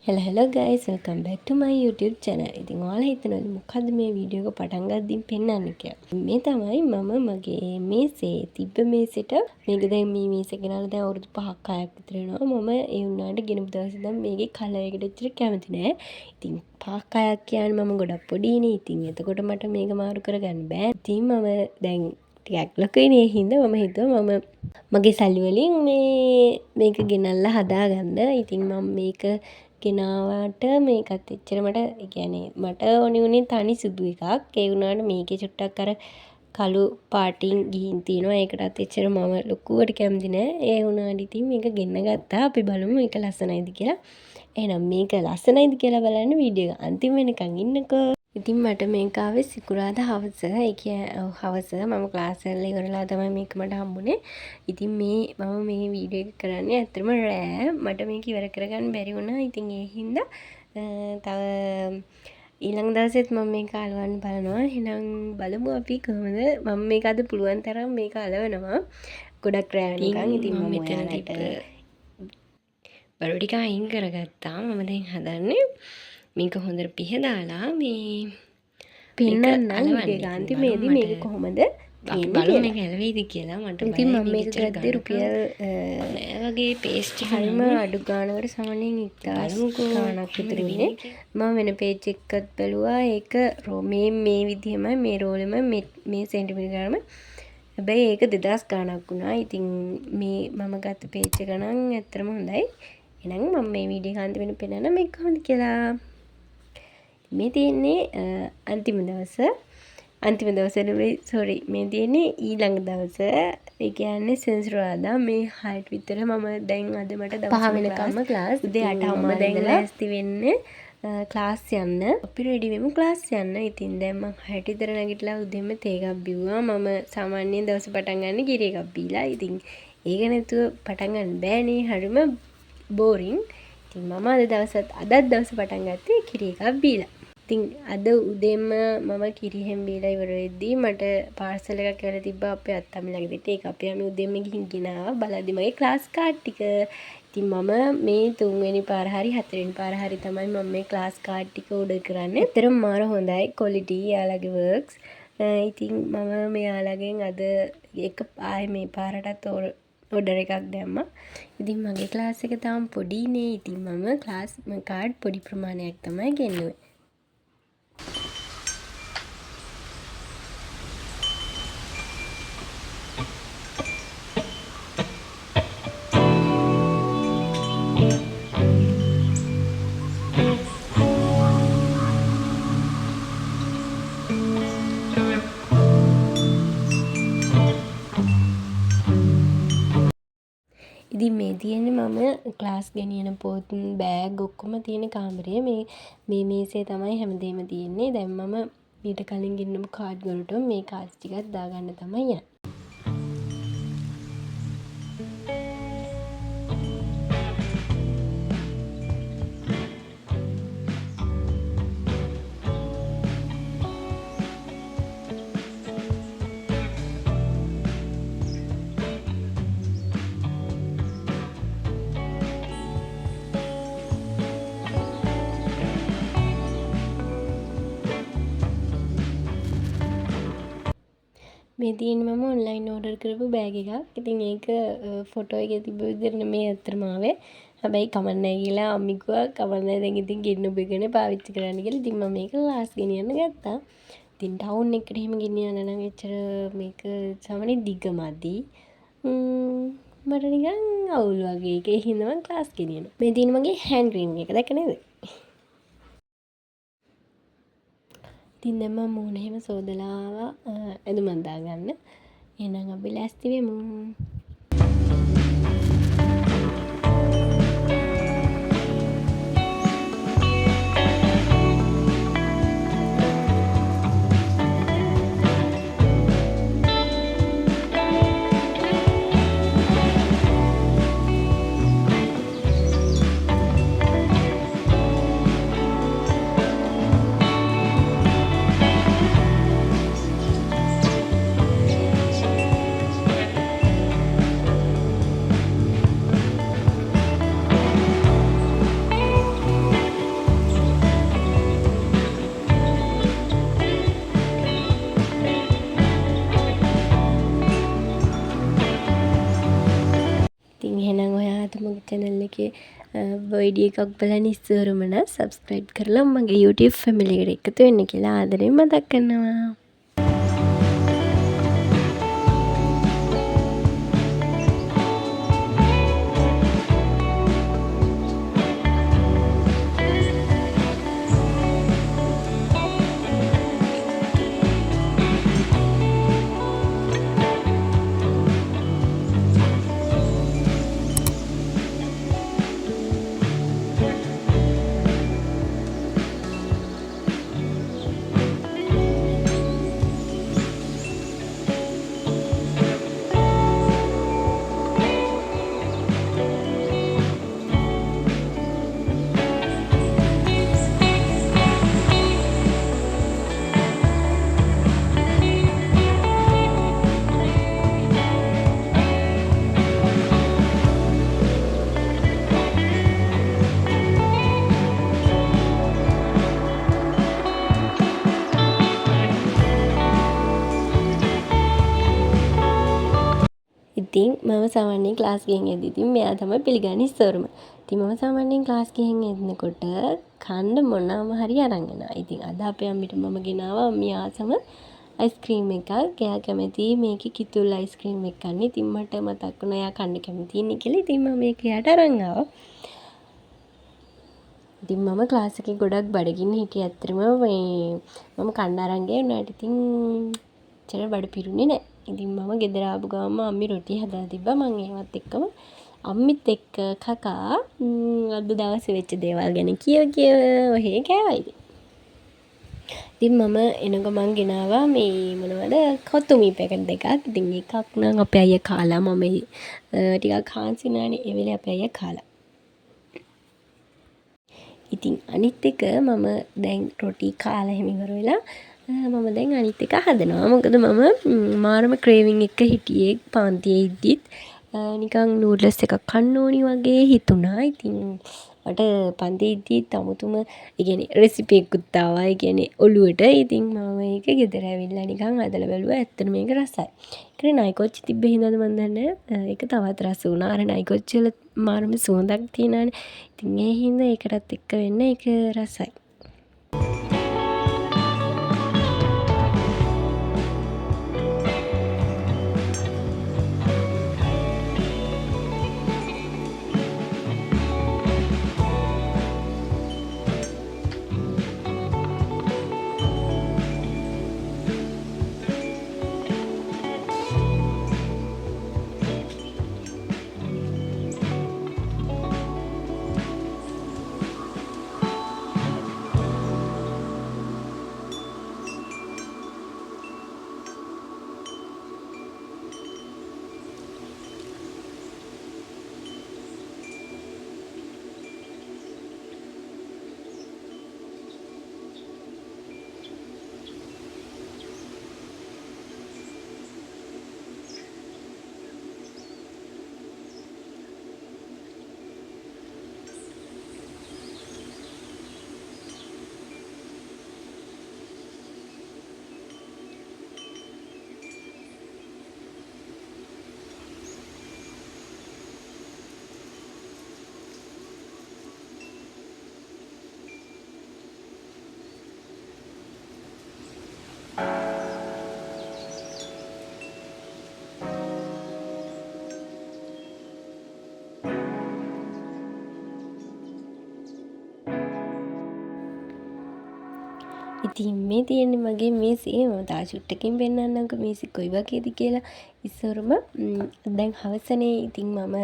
hello guys, welcome back to my YouTube channel. ඉතින් ඔයාලා හිතනවද මොකද්ද මේ වීඩියෝ එක පටන් ගද්දින් පෙන්වන්නේ කියලා? මේ තමයි මම මගේ මේසේ තිබ්බ මේසෙට මේක දැන් මේ මේසෙ ගෙනල්ලා දැන් අවුරුදු 5ක් 6ක් විතර වෙනවා. මම ඒ වුණාට ගෙනපු දවසේ ඉඳන් මේකේ කලර් එකට ඇත්තට කැමති නෑ. ඉතින් 5ක් 6ක් කියන්නේ මම ගොඩක් පොඩිනේ. ඉතින් එතකොට මට මේක මාරු කරගන්න බෑ. ඉතින් මම දැන් ටිකක් ලොකුයිනේ හින්දා මම හිතුවා මම මගේ සල්ලි වලින් මේක ගෙනල්ලා හදාගන්න. ඉතින් මම මේක ගෙනාවට මේකත් එච්චර මට ඕනි වුණේ තනි සුදු එකක්. ඒ වුණාට මේකේ චුට්ටක් අර කළු පාටින් ගිහින් තියෙනවා. ඒකටත් එච්චර මම ලොකුවට කැමති නෑ. ඒ වුණාට ඉතින් මේක ගෙන්න ගත්තා. අපි බලමු මේක ලස්සනයිද කියලා. එහෙනම් මේක ලස්සනයිද කියලා බලන්න වීඩියෝ එක අන්තිම වෙනකන් ඉන්නකෝ. ඉතින් මට මේක ආවේ සිකුරාදා හවස. හවස මම ක්ලාස් වල ඉවරලා තමයි මේක මට හම්බුනේ. ඉතින් මම මේ වීඩියෝ එක කරන්නේ ඇත්තටම රෑ. මට මේක ඉවර කරගන්න බැරි වුණා. ඉතින් ඒ හින්දා තව ඊළඟ දවසෙත් මම මේක අලවන්න බලනවා. එහෙනම් බලමු අපි කොහොමද මම මේක අද පුළුවන් තරම් මේක අලවනවා. ගොඩක් රෑ වෙනකන්. ඉතින් මම මෙතනට බඩු ටික අයින් කරගත්තා. මම දැන් හදන්නේ මේක හොඳට පිහදාලා මේ පෙන්නන්න අන්තිමේදී මේක කොහොමද බලමු මේක ඇලවෙයිද කියලා. මට ඉතින් මම මේක ගත්තේ රුපියල් වගේ පේස්ට් හරිම අඩු ගානකට සමනින් 1000 ගානක් විතර විනේ. මම වෙන පේජ් එකකත් බැලුවා. ඒක මේ විදිහමයි මේ රෝලෙම මේ සෙන්ටිමීටර් ගානම. හැබැයි ඒක 2000 ගානක් වුණා. ඉතින් මේ මම ගත්ත පේජ් එක නම් ඇත්තටම හොඳයි. එහෙනම් මම මේ වීඩියෝ එක අන්තිමට පෙන්නන්න මේක කොහොමද කියලා. මේ තියෙන්නේ අන්තිම දවස මේ තියෙන්නේ ඊළඟ දවස. ඒ කියන්නේ සෙන්සුරාදා මේ 6ට විතර මම දැන් අද මට දවස් 5 වෙනකම්ම ක්ලාස්. උදේ 8ම දැන් ලෑස්ති වෙන්නේ ක්ලාස් යන්න. අපි රෙඩි වෙමු ක්ලාස් යන්න. ඉතින් දැන් මම 6ට විතර නැගිටලා උදේම තේ එකක් බිව්වා. මම සාමාන්‍යයෙන් දවස පටන් ගන්න කිරි එකක් බීලා. ඉතින් ඒක නැතුව පටන් ගන්න බෑනේ. හරිම බෝරින්. ඉතින් මම අදත් දවස පටන් ගත්තේ කිරි එකක් බීලා. ඉතින් අද උදේම මම කිරි හැම බීලා ඉවර වෙද්දී මට පාර්සල් එකක් කරලා තිබ්බා අපේ අත්තම්මලාගේ දෙට. ඒක අපි උදේම ගිහින් ගෙනාවා. බලද්දි මගේ ක්ලාස් කාඩ් ටික. ඉතින් මම මේ 3 වෙනි පාර හරි 4 වෙනි පාර හරි තමයි මම මේ ක්ලාස් කාඩ් ටික ඕඩර් කරන්නේ. ඇත්තටම මාර හොඳයි ක්වොලිටි යාළගේ වර්ක්ස්. ඉතින් මම මෙයාලගෙන් අද ආයේ මේ පාරටත් ඕඩර් එකක් දැම්මා. ඉතින් මගේ ක්ලාස් එක තාම පොඩිනේ. ඉතින් මම ක්ලාස් කාඩ් පොඩි ප්‍රමාණයක් තමයි ගෙන්නුවේ. ඉතින් මේ තියෙන්නේ මම ක්ලාස් ගෙනියන පොත් බෑග් ඔක්කොම තියෙන කාමරය. මේ මේසේ තමයි හැමදේම තියෙන්නේ. දැන් මම ඊට කලින් ගෙන්නපු කාඩ් වලට මේ කාඩ්ස් ටිකක් දාගන්න තමයි යන්නේ. මේ තියෙන්නේ මම ඔන්ලයින් ඕඩර් කරපු බෑග් එකක්. ඉතින් ඒක ෆොටෝ එකේ තිබ්බ විදිහට නෙමෙයි අත්‍තරම ආවේ. හැබැයි කමක් නැහැ කියලා අම්මි කිව්වා කමක් නැහැ දැන් ඉතින් ගෙන්නපු එකනේ පාවිච්චි කරන්න කියලා. ඉතින් මම මේක ලාස් ගෙනියන්න ගත්තා. ඉතින් ටවුන් එකට එහෙම ගෙනියන්න නම් එච්චර මේක සාමාන්‍ය දිග මදි. මට නිකන් අවුල් වගේ. ඒකේ හින්දා මම ක්ලාස් ගෙනියනවා. මේ තියෙන්නේ මගේ හෑන්ඩ් ක්‍රීම් එක. දැක්ක නේද? ඉතින් දැන් මම මූණ එහෙම සෝදලා ආවා ඇඳුමක් දාගන්න. එහෙනම් අපි ලෑස්ති වෙමු. මගේ channel එකේ වීඩියෝ එකක් බලන්න ඉස්සරම නම් subscribe කරලා මගේ YouTube family එකට එකතු වෙන්න කියලා ආදරෙන් මතක් කරනවා. ඉතින් මම සාමාන්‍යයෙන් ක්ලාස් ගිහින් එද්දි ඉතින් මෙයා තමයි පිළිගන්නේ ඉස්සරම. ඉතින් මම සාමාන්‍යයෙන් ක්ලාස් ගිහින් එනකොට කන්න මොනවාම හරි අරන් එනවා. ඉතින් අද අපේ අම්මිට මම ගෙනාවා අම්මි ආසම අයිස්ක්‍රීම් එකක්. එයා කැමති මේකේ කිතුල් අයිස්ක්‍රීම් එකක් කන්න. ඉතින් මට මතක් වුණා එයා කන්න කැමති ඉන්නේ කියලා. ඉතින් මම මේක එයාට අරන් ආවා. ඉතින් මම ක්ලාස් එකේ ගොඩක් බඩගින්න හිටියේ ඇත්තටම මම කන්න අරන් ගියා උනාට ඉතින් චර බඩ පිරුණේ නැහැ. ඉතින් මම ගෙදර ආපු ගමන් අම්මි රොටි හදලා තිබ්බා. මම ඒවත් එක්කම අම්මිත් එක්ක කකා අද දවසේ වෙච්ච දේවල් ගැන කියව ඔහේ කෑවා ඉතින්. ඉතින් මම එන ගමන් ගෙනාවා මේ මොනවද කොතුමි පැකට් දෙකක්. ඉතින් එකක් නම් අපේ අයියා කාලා මම ටිකක් හාන්සි වුණානේ ඒ වෙලේ අපේ අයියා කාලා. ඉතින් අනිත් එක මම දැන් රොටි කාලා එහෙම ඉවර වෙලා මම දැන් අනිත් එක හදනවා. මොකද මම මාරම ක්‍රේවිං එක හිටියේ පාන්තියේ ඉද්දිත් නිකන් නූඩ්ලස් එකක් කන්න ඕනි වගේ හිතුණා. ඉතින් මට පන්තියේ ඉද්දිත් අමුතුම ඒ කියන්නේ රෙසිපි එකකුත් ආවා. ඒ කියන්නේ ඔළුවට. ඉතින් මම ඒක ගෙදර ඇවිල්ලා නිකන් හදලා බැලුවා. ඇත්තටම මේක රසයි. ඒකේ නයිකොච්චි තිබ්බ හින්දාද මන් දන්නේ ඒක තවත් රස වුණා. අර නයිකොච්චි වල මාරම සුවඳක් තියෙනවානේ. ඉතින් ඒ හින්දා ඒකටත් එක්ක වෙන්න ඒක රසයි. ඉතින් මේ තියෙන්නේ මගේ මේසේ. මම තා චුට්ටකින් පෙන්නන්නම්කෝ මේසෙ කොයි වගේද කියලා. ඉස්සරම දැන් හවසනේ. ඉතින් මම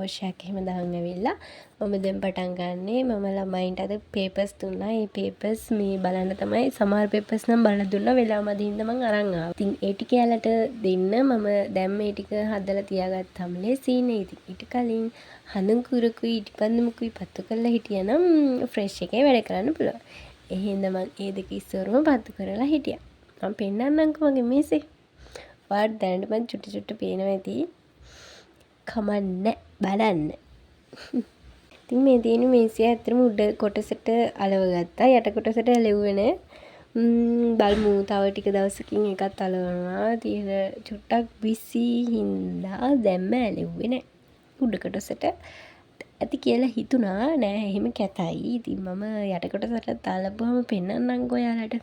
වොෂයක් එහෙම දාන් ඇවිල්ලා මම දැන් පටන් ගන්නෙ. මම ළමයින්ට අද පේපර්ස් දුන්නා. ඒ පේපර්ස් මේ බලන්න තමයි. සමහර පේපර්ස් නම් බලලා දුන්නා. වෙලාව මදි හින්දා මම අරන් ආවා. ඉතින් ඒ ටික යාලට දෙන්න මම දැන් මේ ටික හදලා තියාගත්තාම ලේසියිනේ. ඉතින් ඊට කලින් හඳුන් කුරකුයි ඉටිපන්දමකුයි පත්තු කරලා හිටියනම් ෆ්‍රෙෂ් එකේ වැඩ කරන්න පුළුවන්. එහෙනම් මම ඒ දෙක ඉස්සරම පත්තු කරලා හිටියා. මම පෙන්නන්නම්කෝ මගේ මේසේ. ඔයාලට දැනට මම චුට්ට පේනවා ඇති. කමන්නේ බලන්න. ඉතින් මේ තියෙන මේසේ ඇත්තටම උඩ කොටසට අලව ගත්තා. යට කොටසට ඇලෙව්වේ නෑ. බලමු තව ටික දවසකින් එකත් අලවනවා. තියෙන චුට්ටක් බිසි හින්දා දැම්ම ඇලෙව්වේ නෑ. උඩ කොටසට ඇති කියලා හිතුණා. නෑ එහෙම කැතයි. ඉතින් මම යටකොටසට දාලා පෙන්නන්නම්කෝ ඔයාලට.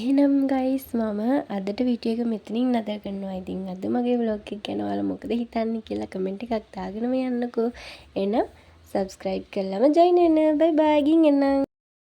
එහෙනම් ගයිස් මම අදට වීඩියෝ එක මෙතනින් නතර කරනවා. ඉතින් අද මගේ vlog එක ගැන ඔයාලා මොකද හිතන්නේ කියලා කමෙන්ට් එකක් දාගෙනම යන්නකෝ. එහෙනම් subscribe කරලාම join වෙන්න. bye bye ගින් එන්නම්.